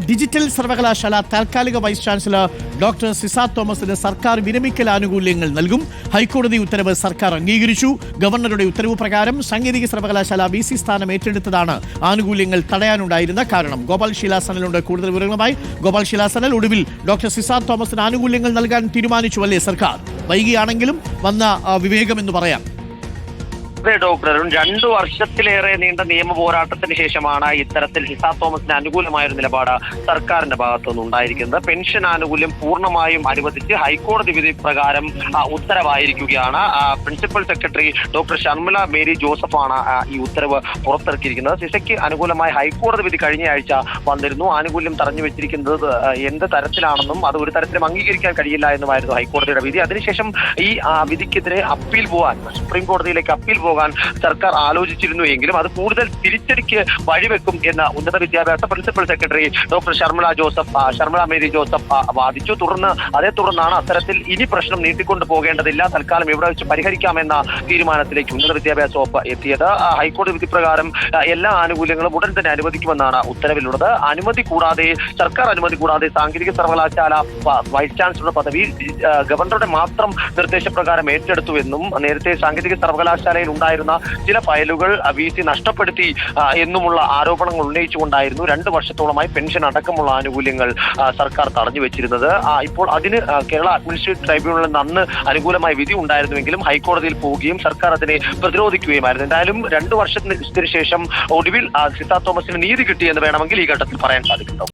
Digital സർവകലാശാല താൽക്കാലിക vice chancellor doctor Ciza തോമസിന് സർക്കാർ വിരമിക്കൽ ആനുകൂല്യങ്ങൾ നൽകും. ഹൈക്കോടതി ഉത്തരവ് സർക്കാർ അംഗീകരിച്ചു. ഗവർണറുടെ ഉത്തരവ് പ്രകാരം സാങ്കേതിക സർവകലാശാല VC സ്ഥാനം ഏറ്റെടുത്തതാണ് ആനുകൂല്യങ്ങൾ തടയാനുണ്ടായിരുന്ന കാരണം. ഗോപാൽ ശീലാസനലുണ്ട് കൂടുതൽ വിവരങ്ങളുമായി. ഗോപാൽ ശീലാസനൽ, ഒടുവിൽ ഡോക്ടർ സിസ തോമസിന് ആനുകൂല്യങ്ങൾ നൽകാൻ തീരുമാനിച്ചു അല്ലേ സർക്കാർ? വൈകിയാണെങ്കിലും വന്ന വിവേകം എന്ന് പറയാം. ഡോക്ടറും 2 വർഷത്തിലേറെ നീണ്ട നിയമ പോരാട്ടത്തിന് ശേഷമാണ് ഇത്തരത്തിൽ സിസ തോമസിന് അനുകൂലമായ ഒരു നിലപാട് സർക്കാരിന്റെ ഭാഗത്തുനിന്ന് ഉണ്ടായിരിക്കുന്നത്. പെൻഷൻ ആനുകൂല്യം പൂർണ്ണമായും അനുവദിച്ച് ഹൈക്കോടതി വിധി പ്രകാരം ഉത്തരവായിരിക്കുകയാണ്. Principal secretary doctor Sharmila Mary ജോസഫാണ് ഈ ഉത്തരവ് പുറത്തിറക്കിയിരിക്കുന്നത്. സിസയ്ക്ക് അനുകൂലമായ ഹൈക്കോടതി വിധി കഴിഞ്ഞ ആഴ്ച വന്നിരുന്നു. ആനുകൂല്യം തടഞ്ഞു വെച്ചിരിക്കുന്നത് എന്ത് തരത്തിലാണെന്നും അത് ഒരു തരത്തിലും അംഗീകരിക്കാൻ കഴിയില്ല എന്നുമായിരുന്നു ഹൈക്കോടതിയുടെ വിധി. അതിനുശേഷം ഈ വിധിക്കെതിരെ അപ്പീൽ പോകാൻ, സുപ്രീം കോടതിയിലേക്ക് അപ്പീൽ പോകാൻ സർക്കാർ ആലോചിച്ചിരുന്നു എങ്കിലും അത് കൂടുതൽ തിരിച്ചടിക്ക് വഴിവെക്കും എന്ന് ഉന്നത വിദ്യാഭ്യാസ principal secretary doctor Sharmila Mary Joseph വാദിച്ചു. അതേ തുടർന്നാണ് അത്തരത്തിൽ ഇനി പ്രശ്നം നീട്ടിക്കൊണ്ടു പോകേണ്ടതില്ല, തൽക്കാലം ഇവിടെ വെച്ച് പരിഹരിക്കാമെന്ന തീരുമാനത്തിലേക്ക് ഉന്നത വിദ്യാഭ്യാസ വകുപ്പ് എത്തിയത്. ഹൈക്കോടതി വിധി പ്രകാരം എല്ലാ ആനുകൂല്യങ്ങളും ഉടൻ തന്നെ അനുവദിക്കുമെന്നാണ് ഉത്തരവിലുള്ളത്. സർക്കാർ അനുമതി കൂടാതെ സാങ്കേതിക സർവകലാശാല വൈസ് ചാൻസലറുടെ പദവി ഗവർണറുടെ മാത്രം നിർദ്ദേശപ്രകാരം ഏറ്റെടുത്തുവെന്നും നേരത്തെ സാങ്കേതിക സർവകലാശാലയിൽ ഉണ്ടായിരുന്ന ചില ഫയലുകൾ VC നഷ്ടപ്പെടുത്തി എന്നുമുള്ള ആരോപണങ്ങൾ ഉന്നയിച്ചുകൊണ്ടായിരുന്നു 2 വർഷത്തോളമായി പെൻഷൻ അടക്കമുള്ള ആനുകൂല്യങ്ങൾ സർക്കാർ തടഞ്ഞു വെച്ചിരുന്നത്. ഇപ്പോൾ അതിന് കേരള അഡ്മിനിസ്ട്രേറ്റീവ് ട്രൈബ്യൂണലിൽ നിന്ന് അന്ന് അനുകൂലമായ വിധി ഉണ്ടായിരുന്നുവെങ്കിലും ഹൈക്കോടതിയിൽ പോവുകയും സർക്കാർ അതിനെ പ്രതിരോധിക്കുകയുമായിരുന്നു. എന്തായാലും 2 വർഷത്തിന് ശേഷം ഒടുവിൽ സിസ തോമസിന് നീതി കിട്ടിയെന്ന് വേണമെങ്കിൽ ഈ ഘട്ടത്തിൽ പറയാൻ സാധിക്കുന്നു.